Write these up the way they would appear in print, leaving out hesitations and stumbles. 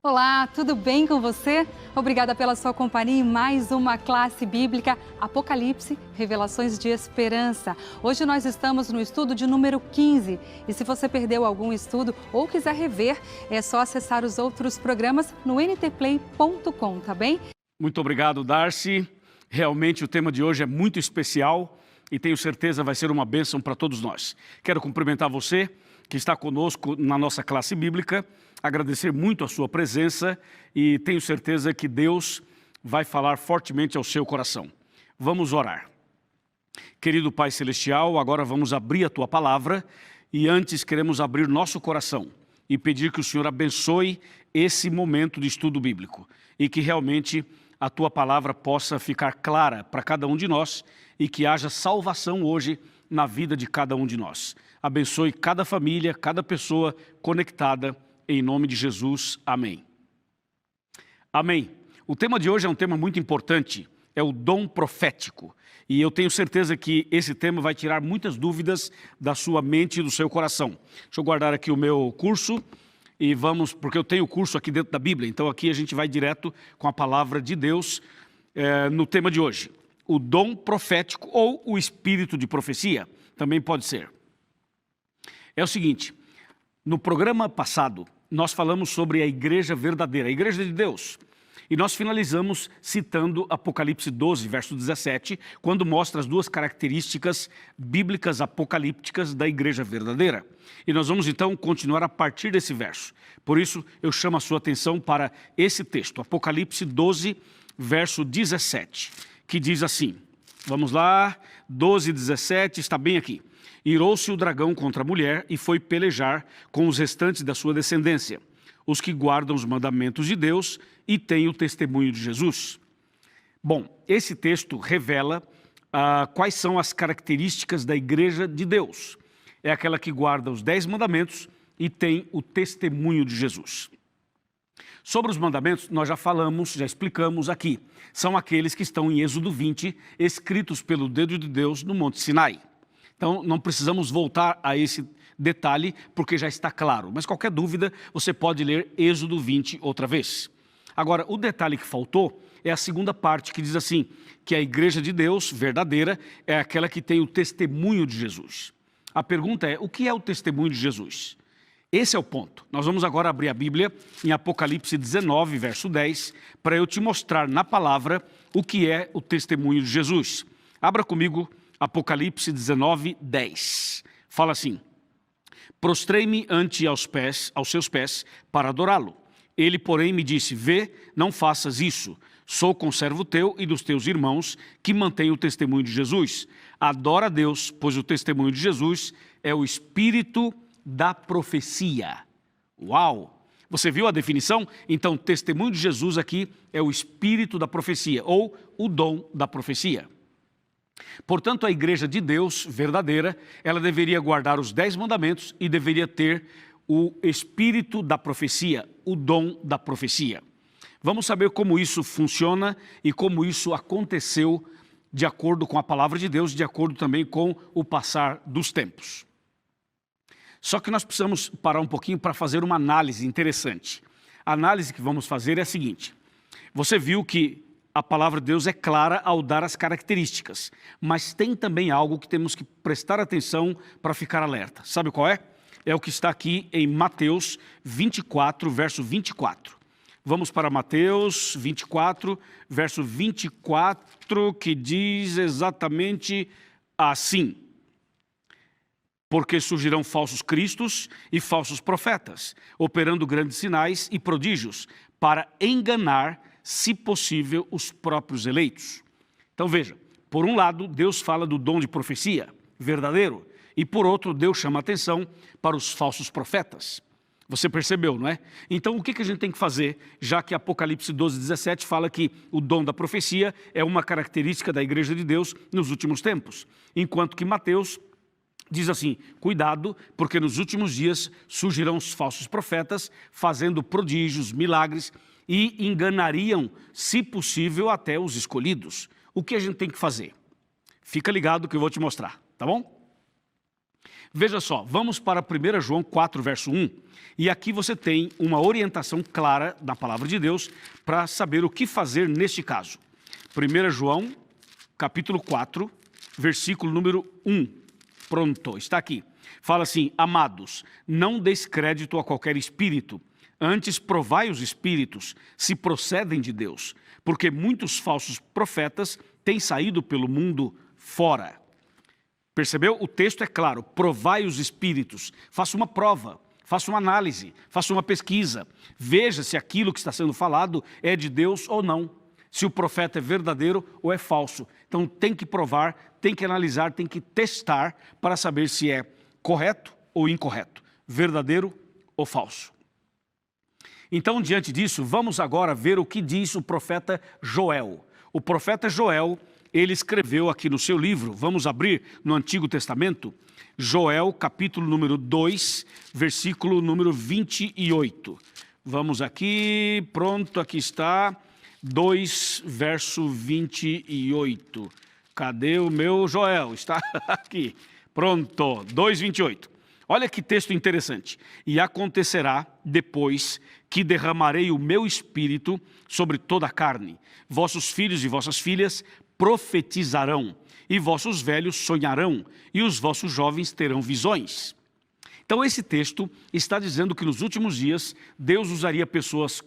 Olá, tudo bem com você? Obrigada pela sua companhia em mais uma classe bíblica Apocalipse, Revelações de Esperança. Hoje nós estamos no estudo de número 15 e se você perdeu algum estudo ou quiser rever, é só acessar os outros programas no ntplay.com, tá bem? Muito obrigado, Darcy. Realmente o tema de hoje é muito especial e tenho certeza vai ser uma bênção para todos nós. Quero cumprimentar você que está conosco na nossa classe bíblica, agradecer muito a sua presença e tenho certeza que Deus vai falar fortemente ao seu coração. Vamos orar. Querido Pai Celestial, agora vamos abrir a Tua palavra e antes queremos abrir nosso coração e pedir que o Senhor abençoe esse momento de estudo bíblico e que realmente a Tua palavra possa ficar clara para cada um de nós e que haja salvação hoje na vida de cada um de nós. Abençoe cada família, cada pessoa conectada, em nome de Jesus. Amém. Amém. O tema de hoje é um tema muito importante, é o dom profético. E eu tenho certeza que esse tema vai tirar muitas dúvidas da sua mente e do seu coração. Deixa eu guardar aqui o meu curso e vamos, porque eu tenho o curso aqui dentro da Bíblia, então aqui a gente vai direto com a palavra de Deus no tema de hoje. O dom profético ou o espírito de profecia, também pode ser. É o seguinte, no programa passado, nós falamos sobre a igreja verdadeira, a igreja de Deus. E nós finalizamos citando Apocalipse 12, verso 17, quando mostra as duas características bíblicas apocalípticas da igreja verdadeira. E nós vamos então continuar a partir desse verso. Por isso, eu chamo a sua atenção para esse texto, Apocalipse 12, verso 17, que diz assim, vamos lá, 12, 17, está bem aqui. Irou-se o dragão contra a mulher e foi pelejar com os restantes da sua descendência, os que guardam os mandamentos de Deus e têm o testemunho de Jesus. Bom, esse texto revela quais são as características da igreja de Deus. É aquela que guarda os 10 mandamentos e tem o testemunho de Jesus. Sobre os mandamentos, nós já falamos, já explicamos aqui. São aqueles que estão em Êxodo 20, escritos pelo dedo de Deus no Monte Sinai. Então, não precisamos voltar a esse detalhe, porque já está claro. Mas qualquer dúvida, você pode ler Êxodo 20 outra vez. Agora, o detalhe que faltou é a segunda parte, que diz assim, que a igreja de Deus, verdadeira, é aquela que tem o testemunho de Jesus. A pergunta é, o que é o testemunho de Jesus? Esse é o ponto. Nós vamos agora abrir a Bíblia em Apocalipse 19, verso 10, para eu te mostrar na palavra o que é o testemunho de Jesus. Abra comigo Apocalipse 19, 10. Fala assim, prostrei-me ante aos seus pés para adorá-lo. Ele, porém, me disse, vê, não faças isso. Sou conservo teu e dos teus irmãos que mantêm o testemunho de Jesus. Adora a Deus, pois o testemunho de Jesus é o espírito da profecia. Uau! Você viu a definição? Então, testemunho de Jesus aqui é o espírito da profecia, ou o dom da profecia. Portanto, a igreja de Deus, verdadeira, ela deveria guardar os 10 mandamentos e deveria ter o espírito da profecia, o dom da profecia. Vamos saber como isso funciona e como isso aconteceu de acordo com a palavra de Deus, de acordo também com o passar dos tempos. Só que nós precisamos parar um pouquinho para fazer uma análise interessante. A análise que vamos fazer é a seguinte. Você viu que a palavra de Deus é clara ao dar as características, mas tem também algo que temos que prestar atenção para ficar alerta. Sabe qual é? É o que está aqui em Mateus 24, verso 24. Vamos para Mateus 24, verso 24, que diz exatamente assim. Porque surgirão falsos cristos e falsos profetas, operando grandes sinais e prodígios, para enganar, se possível, os próprios eleitos. Então veja, por um lado, Deus fala do dom de profecia, verdadeiro, e por outro, Deus chama a atenção para os falsos profetas. Você percebeu, não é? Então o que a gente tem que fazer, já que Apocalipse 12, 17 fala que o dom da profecia é uma característica da igreja de Deus nos últimos tempos, enquanto que Mateus diz assim, cuidado, porque nos últimos dias surgirão os falsos profetas, fazendo prodígios, milagres, e enganariam, se possível, até os escolhidos. O que a gente tem que fazer? Fica ligado que eu vou te mostrar, tá bom? Veja só, vamos para 1 João 4, verso 1. E aqui você tem uma orientação clara da palavra de Deus para saber o que fazer neste caso. 1 João, capítulo 4, versículo número 1. Pronto, está aqui. Fala assim: amados, não deis crédito a qualquer espírito, antes provai os espíritos, se procedem de Deus, porque muitos falsos profetas têm saído pelo mundo fora. Percebeu? O texto é claro: provai os espíritos. Faça uma prova, faça uma análise, faça uma pesquisa. Veja se aquilo que está sendo falado é de Deus ou não. Se o profeta é verdadeiro ou é falso. Então tem que provar, tem que analisar, tem que testar para saber se é correto ou incorreto, verdadeiro ou falso. Então, diante disso, vamos agora ver o que diz o profeta Joel. O profeta Joel, ele escreveu aqui no seu livro, vamos abrir no Antigo Testamento, Joel, capítulo número 2, versículo número 28. Vamos aqui, pronto, aqui está, 2, verso 28. Cadê o meu Joel? Está aqui, pronto, 2, 28. Olha que texto interessante. E acontecerá depois que derramarei o meu espírito sobre toda a carne. Vossos filhos e vossas filhas profetizarão, e vossos velhos sonharão, e os vossos jovens terão visões. Então esse texto está dizendo que nos últimos dias Deus usaria pessoas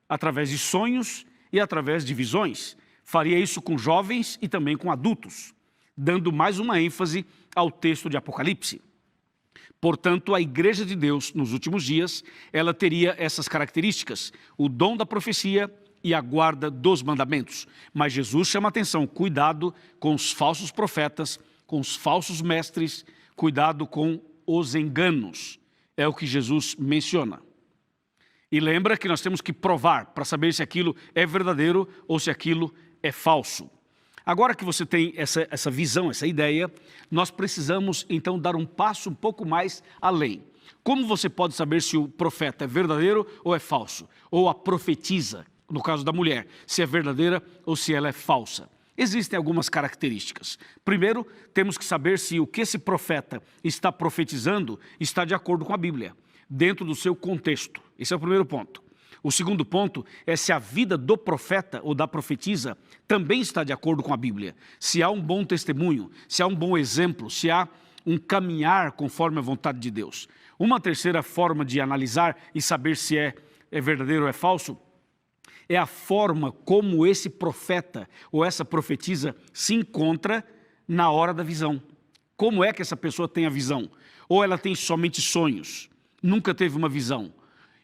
através de sonhos e através de visões. Faria isso com jovens e também com adultos, dando mais uma ênfase ao texto de Apocalipse. Portanto, a igreja de Deus, nos últimos dias, ela teria essas características: o dom da profecia e a guarda dos mandamentos. Mas Jesus chama a atenção: cuidado com os falsos profetas, com os falsos mestres, cuidado com os enganos. É o que Jesus menciona. E lembra que nós temos que provar para saber se aquilo é verdadeiro ou se aquilo é falso. Agora que você tem essa visão, essa ideia, nós precisamos então dar um passo um pouco mais além. Como você pode saber se o profeta é verdadeiro ou é falso? Ou a profetisa, no caso da mulher, se é verdadeira ou se ela é falsa? Existem algumas características. Primeiro, temos que saber se o que esse profeta está profetizando está de acordo com a Bíblia, dentro do seu contexto. Esse é o primeiro ponto. O segundo ponto é se a vida do profeta ou da profetisa também está de acordo com a Bíblia. Se há um bom testemunho, se há um bom exemplo, se há um caminhar conforme a vontade de Deus. Uma terceira forma de analisar e saber se é verdadeiro ou é falso é a forma como esse profeta ou essa profetisa se encontra na hora da visão. Como é que essa pessoa tem a visão? Ou ela tem somente sonhos, nunca teve uma visão.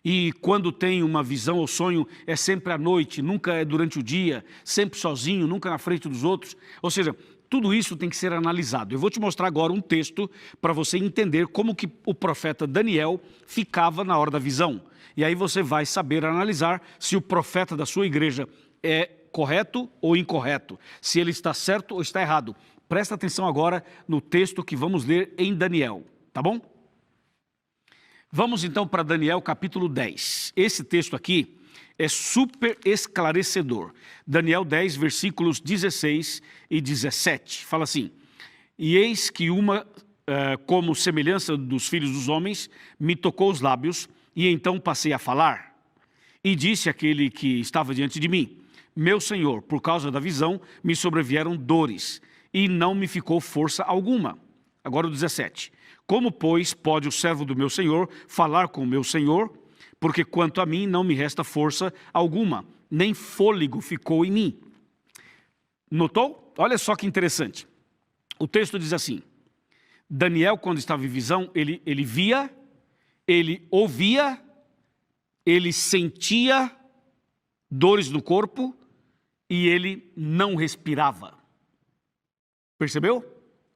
E quando tem uma visão ou sonho, é sempre à noite, nunca é durante o dia, sempre sozinho, nunca na frente dos outros. Ou seja, tudo isso tem que ser analisado. Eu vou te mostrar agora um texto para você entender como que o profeta Daniel ficava na hora da visão. E aí você vai saber analisar se o profeta da sua igreja é correto ou incorreto, se ele está certo ou está errado. Presta atenção agora no texto que vamos ler em Daniel, tá bom? Vamos então para Daniel capítulo 10. Esse texto aqui é super esclarecedor. Daniel 10, versículos 16 e 17. Fala assim: e eis que uma, como semelhança dos filhos dos homens, me tocou os lábios, e então passei a falar. E disse àquele que estava diante de mim: meu Senhor, por causa da visão, me sobrevieram dores, e não me ficou força alguma. Agora o 17. Como, pois, pode o servo do meu Senhor falar com o meu Senhor? Porque quanto a mim não me resta força alguma, nem fôlego ficou em mim. Notou? Olha só que interessante. O texto diz assim: Daniel, quando estava em visão, ele via, ele ouvia, ele sentia dores no corpo e ele não respirava. Percebeu?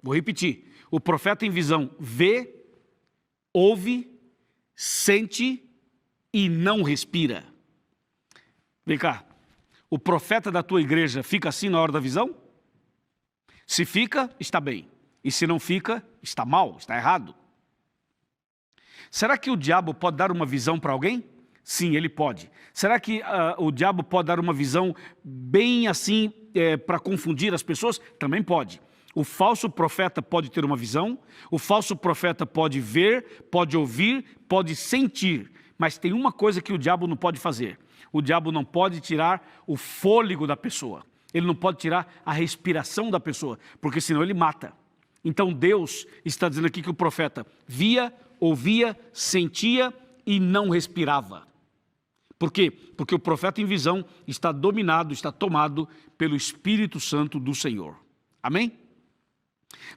Vou repetir. O profeta em visão vê, ouve, sente e não respira. Vem cá, o profeta da tua igreja fica assim na hora da visão? Se fica, está bem. E se não fica, está mal, está errado. Será que o diabo pode dar uma visão para alguém? Sim, ele pode. Será que o diabo pode dar uma visão bem assim para confundir as pessoas? Também pode. O falso profeta pode ter uma visão, o falso profeta pode ver, pode ouvir, pode sentir, mas tem uma coisa que o diabo não pode fazer. O diabo não pode tirar o fôlego da pessoa, ele não pode tirar a respiração da pessoa, porque senão ele mata. Então Deus está dizendo aqui que o profeta via, ouvia, sentia e não respirava. Por quê? Porque o profeta em visão está dominado, está tomado pelo Espírito Santo do Senhor. Amém?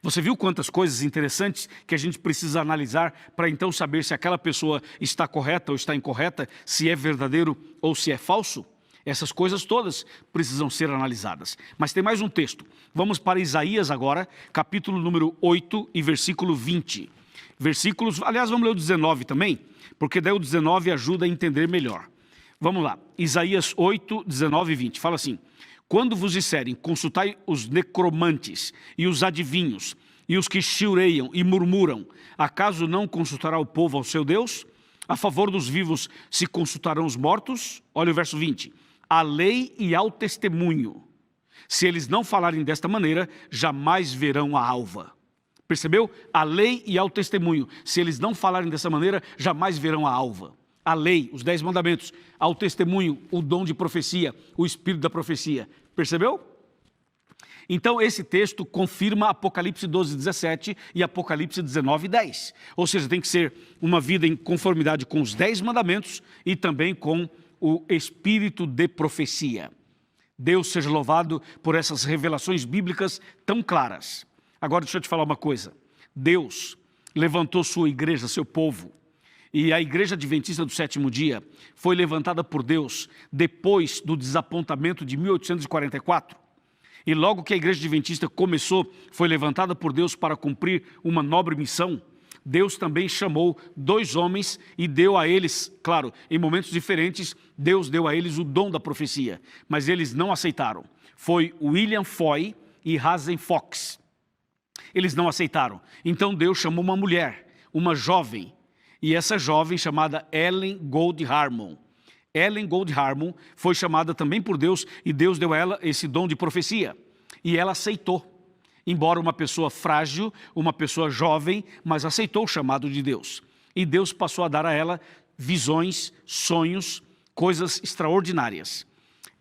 Você viu quantas coisas interessantes que a gente precisa analisar para então saber se aquela pessoa está correta ou está incorreta, se é verdadeiro ou se é falso? Essas coisas todas precisam ser analisadas. Mas tem mais um texto. Vamos para Isaías agora, capítulo número 8 e versículo 20. Versículos, aliás, vamos ler o 19 também, porque daí o 19 ajuda a entender melhor. Vamos lá, Isaías 8, 19 e 20, fala assim: quando vos disserem, consultai os necromantes e os adivinhos, e os que chiureiam e murmuram, acaso não consultará o povo ao seu Deus? A favor dos vivos se consultarão os mortos? Olha o verso 20, à lei e ao testemunho. Se eles não falarem desta maneira, jamais verão a alva. Percebeu? A lei e ao testemunho. Se eles não falarem dessa maneira, jamais verão a alva. A lei, os 10 mandamentos, ao testemunho, o dom de profecia, o espírito da profecia. Percebeu? Então esse texto confirma Apocalipse 12, 17 e Apocalipse 19, 10. Ou seja, tem que ser uma vida em conformidade com os 10 mandamentos e também com o espírito de profecia. Deus seja louvado por essas revelações bíblicas tão claras. Agora deixa eu te falar uma coisa. Deus levantou sua igreja, seu povo. E a Igreja Adventista do Sétimo Dia foi levantada por Deus depois do desapontamento de 1844. E logo que a Igreja Adventista começou, foi levantada por Deus para cumprir uma nobre missão. Deus também chamou 2 homens e deu a eles, claro, em momentos diferentes, Deus deu a eles o dom da profecia. Mas eles não aceitaram. Foi William Foy e Hazen Fox. Eles não aceitaram. Então Deus chamou uma mulher, uma jovem, e essa jovem chamada Ellen Gold Harmon. Ellen Gold Harmon foi chamada também por Deus e Deus deu a ela esse dom de profecia. E ela aceitou, embora uma pessoa frágil, uma pessoa jovem, mas aceitou o chamado de Deus. E Deus passou a dar a ela visões, sonhos, coisas extraordinárias.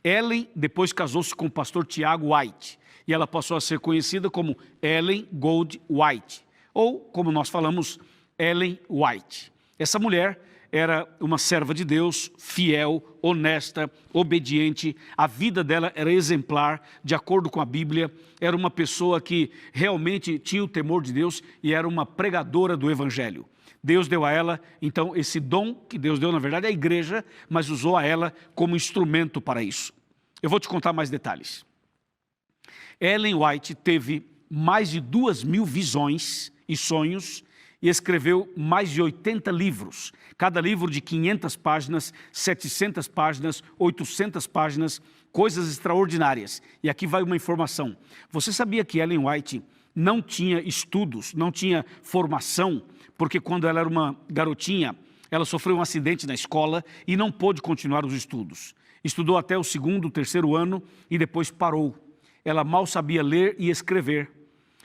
Ellen depois casou-se com o pastor Tiago White e ela passou a ser conhecida como Ellen Gold White, ou como nós falamos, Ellen White. Essa mulher era uma serva de Deus, fiel, honesta, obediente. A vida dela era exemplar, de acordo com a Bíblia. Era uma pessoa que realmente tinha o temor de Deus e era uma pregadora do Evangelho. Deus deu a ela, então, esse dom que Deus deu, na verdade, à igreja, mas usou a ela como instrumento para isso. Eu vou te contar mais detalhes. Ellen White teve mais de 2.000 visões e sonhos, e escreveu mais de 80 livros, cada livro de 500 páginas, 700 páginas, 800 páginas, coisas extraordinárias. E aqui vai uma informação. Você sabia que Ellen White não tinha estudos, não tinha formação, porque quando ela era uma garotinha, ela sofreu um acidente na escola e não pôde continuar os estudos. Estudou até o 2º, 3º ano e depois parou. Ela mal sabia ler e escrever.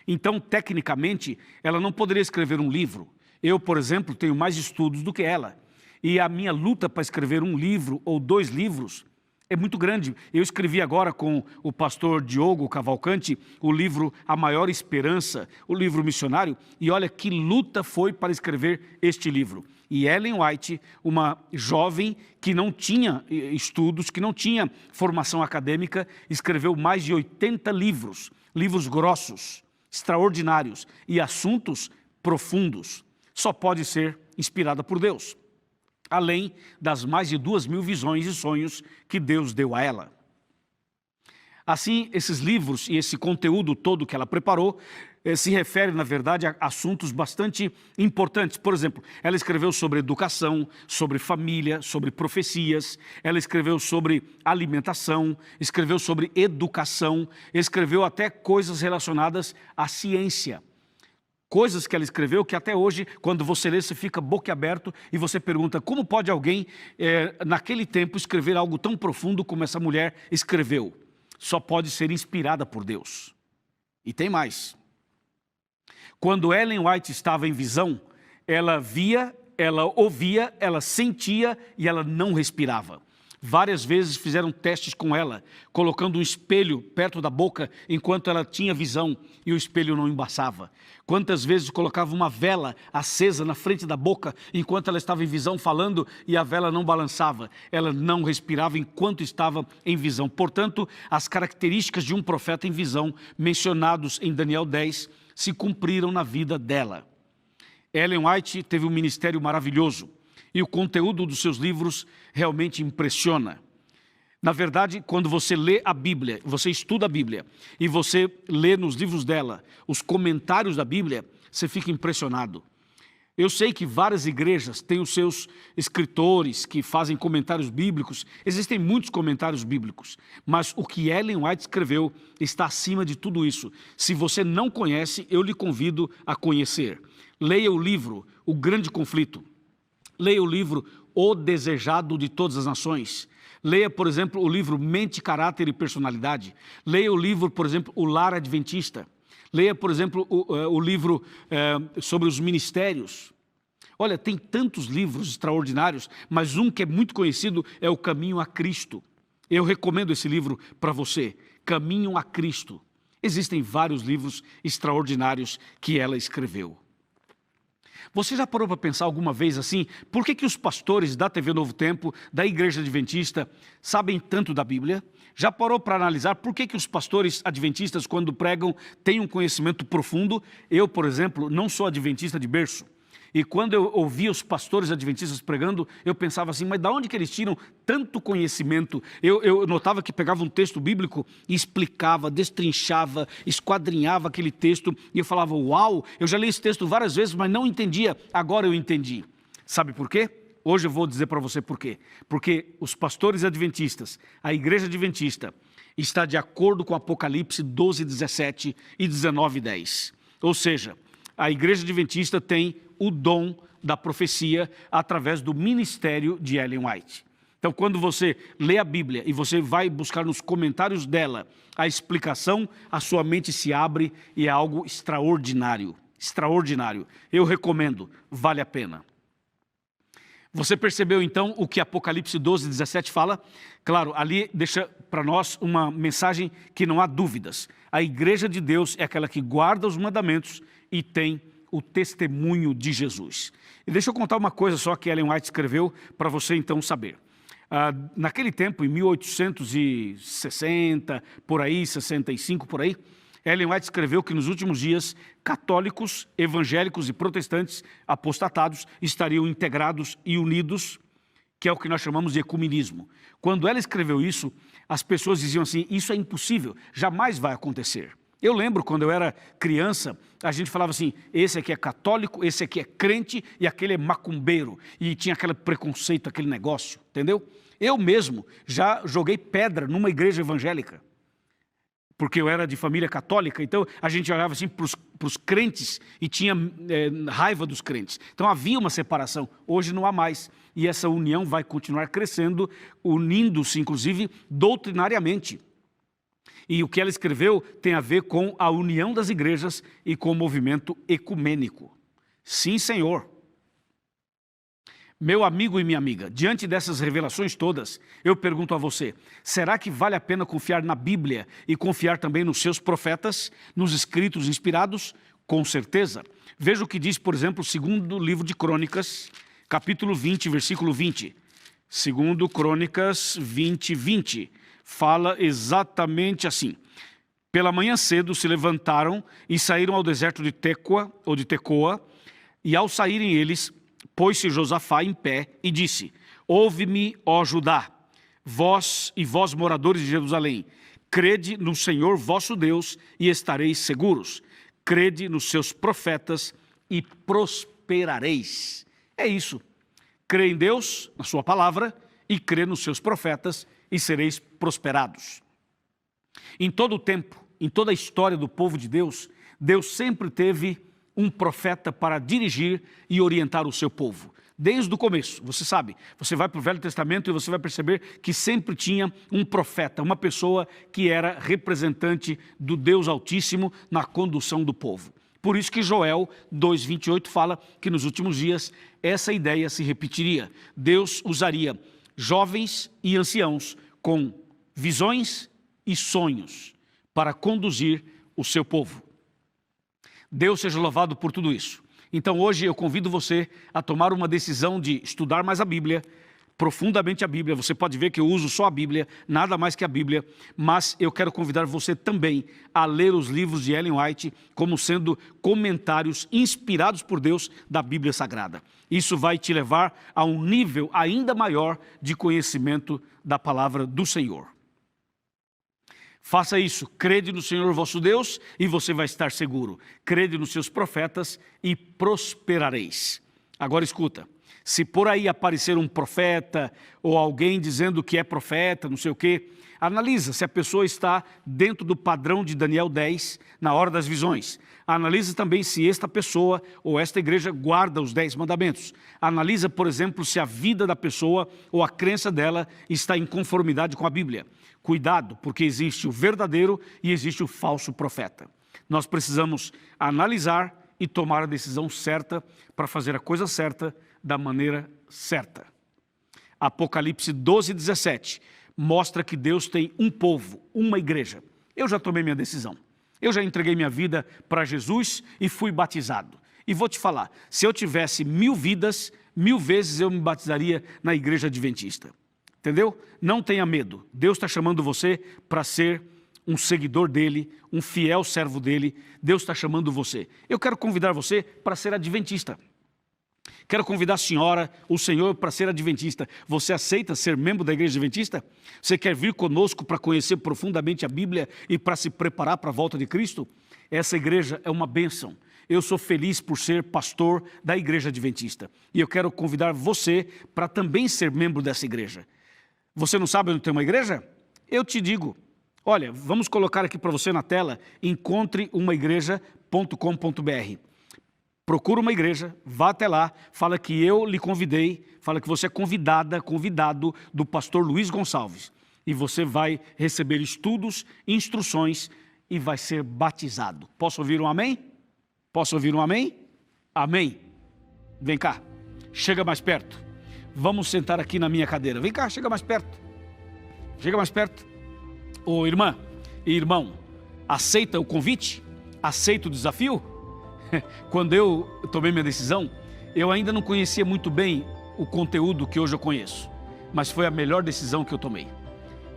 Então, tecnicamente, ela não poderia escrever um livro. Eu, por exemplo, tenho mais estudos do que ela. E a minha luta para escrever um livro ou 2 livros é muito grande. Eu escrevi agora com o pastor Diogo Cavalcante o livro A Maior Esperança, o livro missionário, e olha que luta foi para escrever este livro. E Ellen White, uma jovem que não tinha estudos, que não tinha formação acadêmica, escreveu mais de 80 livros, livros grossos, extraordinários e assuntos profundos. Só pode ser inspirada por Deus, além das mais de 2.000 visões e sonhos que Deus deu a ela. Assim, esses livros e esse conteúdo todo que ela preparou se refere, na verdade, a assuntos bastante importantes. Por exemplo, ela escreveu sobre educação, sobre família, sobre profecias, ela escreveu sobre alimentação, escreveu sobre educação, escreveu até coisas relacionadas à ciência. Coisas que ela escreveu que até hoje, quando você lê, você fica boquiaberto e você pergunta como pode alguém, naquele tempo, escrever algo tão profundo como essa mulher escreveu. Só pode ser inspirada por Deus. E tem mais. Quando Ellen White estava em visão, ela via, ela ouvia, ela sentia e ela não respirava. Várias vezes fizeram testes com ela, colocando um espelho perto da boca enquanto ela tinha visão e o espelho não embaçava. Quantas vezes colocava uma vela acesa na frente da boca enquanto ela estava em visão falando e a vela não balançava. Ela não respirava enquanto estava em visão. Portanto, as características de um profeta em visão mencionados em Daniel 10 se cumpriram na vida dela. Ellen White teve um ministério maravilhoso. E o conteúdo dos seus livros realmente impressiona. Na verdade, quando você lê a Bíblia, você estuda a Bíblia, e você lê nos livros dela os comentários da Bíblia, você fica impressionado. Eu sei que várias igrejas têm os seus escritores que fazem comentários bíblicos, existem muitos comentários bíblicos, mas o que Ellen White escreveu está acima de tudo isso. Se você não conhece, eu lhe convido a conhecer. Leia o livro O Grande Conflito. Leia o livro O Desejado de Todas as Nações. Leia, por exemplo, o livro Mente, Caráter e Personalidade. Leia o livro, por exemplo, O Lar Adventista. Leia, por exemplo, o livro sobre os ministérios. Olha, tem tantos livros extraordinários, mas um que é muito conhecido é O Caminho a Cristo. Eu recomendo esse livro para você, Caminho a Cristo. Existem vários livros extraordinários que ela escreveu. Você já parou para pensar alguma vez assim, por que os pastores da TV Novo Tempo, da Igreja Adventista, sabem tanto da Bíblia? Já parou para analisar por que os pastores adventistas, quando pregam, têm um conhecimento profundo? Eu, por exemplo, não sou adventista de berço. E quando eu ouvia os pastores adventistas pregando, eu pensava assim, mas de onde que eles tiram tanto conhecimento? Eu notava que pegava um texto bíblico e explicava, destrinchava, esquadrinhava aquele texto. E eu falava, uau, eu já li esse texto várias vezes, mas não entendia, agora eu entendi. Sabe por quê? Hoje eu vou dizer para você por quê. Porque os pastores adventistas, a igreja adventista, está de acordo com Apocalipse 12, 17 e 19, 10. Ou seja, a igreja adventista tem o dom da profecia através do ministério de Ellen White. Então, quando você lê a Bíblia e você vai buscar nos comentários dela a explicação, a sua mente se abre e é algo extraordinário. Extraordinário. Eu recomendo, vale a pena. Você percebeu então o que Apocalipse 12, 17 fala? Claro, ali deixa para nós uma mensagem que não há dúvidas. A igreja de Deus é aquela que guarda os mandamentos e tem o testemunho de Jesus. E deixa eu contar uma coisa só que Ellen White escreveu para você então saber. Naquele tempo, em 1860, por aí, 65, por aí, Ellen White escreveu que nos últimos dias, católicos, evangélicos e protestantes apostatados estariam integrados e unidos, que é o que nós chamamos de ecumenismo. Quando ela escreveu isso, as pessoas diziam assim, isso é impossível, jamais vai acontecer. Eu lembro quando eu era criança, a gente falava assim, esse aqui é católico, esse aqui é crente e aquele é macumbeiro. E tinha aquele preconceito, aquele negócio, entendeu? Eu mesmo já joguei pedra numa igreja evangélica, porque eu era de família católica, então a gente olhava assim para os crentes e tinha raiva dos crentes. Então havia uma separação, hoje não há mais. E essa união vai continuar crescendo, unindo-se inclusive doutrinariamente. E o que ela escreveu tem a ver com a união das igrejas e com o movimento ecumênico. Sim, Senhor. Meu amigo e minha amiga, diante dessas revelações todas, eu pergunto a você, será que vale a pena confiar na Bíblia e confiar também nos seus profetas, nos escritos inspirados? Com certeza. Veja o que diz, por exemplo, o segundo livro de Crônicas, capítulo 20, versículo 20. Segundo Crônicas 20, 20. Fala exatamente assim. Pela manhã cedo se levantaram e saíram ao deserto de Tecoa, ou de Tecoa, e ao saírem eles, pôs-se Josafá em pé e disse, ouve-me, ó Judá, vós moradores de Jerusalém, crede no Senhor vosso Deus e estareis seguros, crede nos seus profetas e prosperareis. É isso, crê em Deus, na sua palavra, e crê nos seus profetas e sereis prosperados. Em todo o tempo, em toda a história do povo de Deus, Deus sempre teve um profeta para dirigir e orientar o seu povo. Desde o começo, você sabe, você vai para o Velho Testamento e você vai perceber que sempre tinha um profeta, uma pessoa que era representante do Deus Altíssimo na condução do povo. Por isso que Joel 2:28 fala que nos últimos dias essa ideia se repetiria. Deus usaria jovens e anciãos com visões e sonhos para conduzir o seu povo. Deus seja louvado por tudo isso. Então hoje eu convido você a tomar uma decisão de estudar mais a Bíblia, profundamente a Bíblia. Você pode ver que eu uso só a Bíblia, nada mais que a Bíblia, mas eu quero convidar você também a ler os livros de Ellen White como sendo comentários inspirados por Deus da Bíblia Sagrada. Isso vai te levar a um nível ainda maior de conhecimento da palavra do Senhor. Faça isso, crede no Senhor vosso Deus e você vai estar seguro. Crede nos seus profetas e prosperareis. Agora escuta. Se por aí aparecer um profeta ou alguém dizendo que é profeta, não sei o quê, analisa se a pessoa está dentro do padrão de Daniel 10 na hora das visões. Analisa também se esta pessoa ou esta igreja guarda os 10 mandamentos. Analisa, por exemplo, se a vida da pessoa ou a crença dela está em conformidade com a Bíblia. Cuidado, porque existe o verdadeiro e existe o falso profeta. Nós precisamos analisar e tomar a decisão certa para fazer a coisa certa da maneira certa. Apocalipse 12:17 mostra que Deus tem um povo, uma igreja. Eu já tomei minha decisão. Eu já entreguei minha vida para Jesus e fui batizado. E vou te falar, se eu tivesse 1000 vidas, 1000 vezes eu me batizaria na igreja adventista. Entendeu? Não tenha medo. Deus está chamando você para ser um seguidor dele, um fiel servo dele. Deus está chamando você. Eu quero convidar você para ser adventista. Quero convidar a senhora, o senhor, para ser adventista. Você aceita ser membro da igreja adventista? Você quer vir conosco para conhecer profundamente a Bíblia e para se preparar para a volta de Cristo? Essa igreja é uma bênção. Eu sou feliz por ser pastor da igreja adventista. E eu quero convidar você para também ser membro dessa igreja. Você não sabe onde tem uma igreja? Eu te digo. Olha, vamos colocar aqui para você na tela, encontreumaigreja.com.br. Procura uma igreja, vá até lá, fala que eu lhe convidei, fala que você é convidado do pastor Luiz Gonçalves. E você vai receber estudos, instruções e vai ser batizado. Posso ouvir um amém? Posso ouvir um amém? Amém. Vem cá, chega mais perto. Vamos sentar aqui na minha cadeira. Vem cá, chega mais perto. Chega mais perto. Ô irmã e irmão, aceita o convite? Aceita o desafio? Quando eu tomei minha decisão, eu ainda não conhecia muito bem o conteúdo que hoje eu conheço, mas foi a melhor decisão que eu tomei.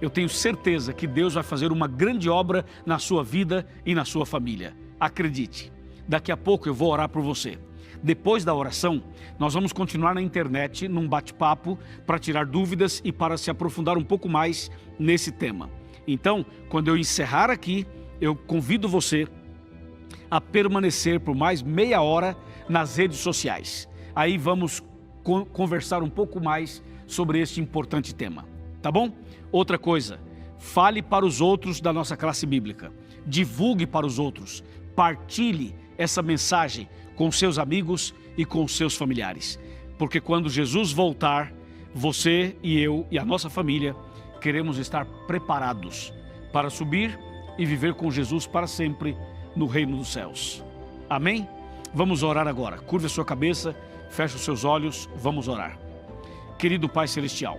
Eu tenho certeza que Deus vai fazer uma grande obra na sua vida e na sua família. Acredite, daqui a pouco eu vou orar por você. Depois da oração, nós vamos continuar na internet, num bate-papo, para tirar dúvidas e para se aprofundar um pouco mais nesse tema. Então, quando eu encerrar aqui, eu convido você a permanecer por mais meia hora nas redes sociais. Aí vamos conversar um pouco mais sobre este importante tema, tá bom? Outra coisa, fale para os outros da nossa classe bíblica, divulgue para os outros, partilhe essa mensagem com seus amigos e com seus familiares, porque quando Jesus voltar, você e eu e a nossa família queremos estar preparados para subir e viver com Jesus para sempre no reino dos céus. Amém? Vamos orar agora. Curve a sua cabeça, feche os seus olhos, vamos orar. Querido Pai Celestial,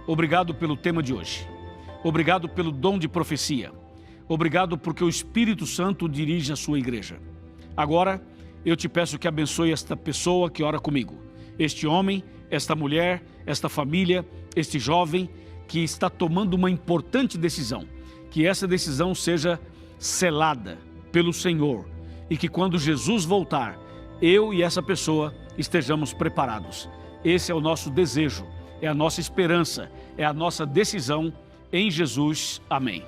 obrigado pelo tema de hoje. Obrigado pelo dom de profecia. Obrigado porque o Espírito Santo dirige a sua igreja. Agora, eu te peço que abençoe esta pessoa que ora comigo. Este homem, esta mulher, esta família, este jovem que está tomando uma importante decisão. Que essa decisão seja selada pelo Senhor e que quando Jesus voltar, eu e essa pessoa estejamos preparados. Esse é o nosso desejo, é a nossa esperança, é a nossa decisão em Jesus. Amém.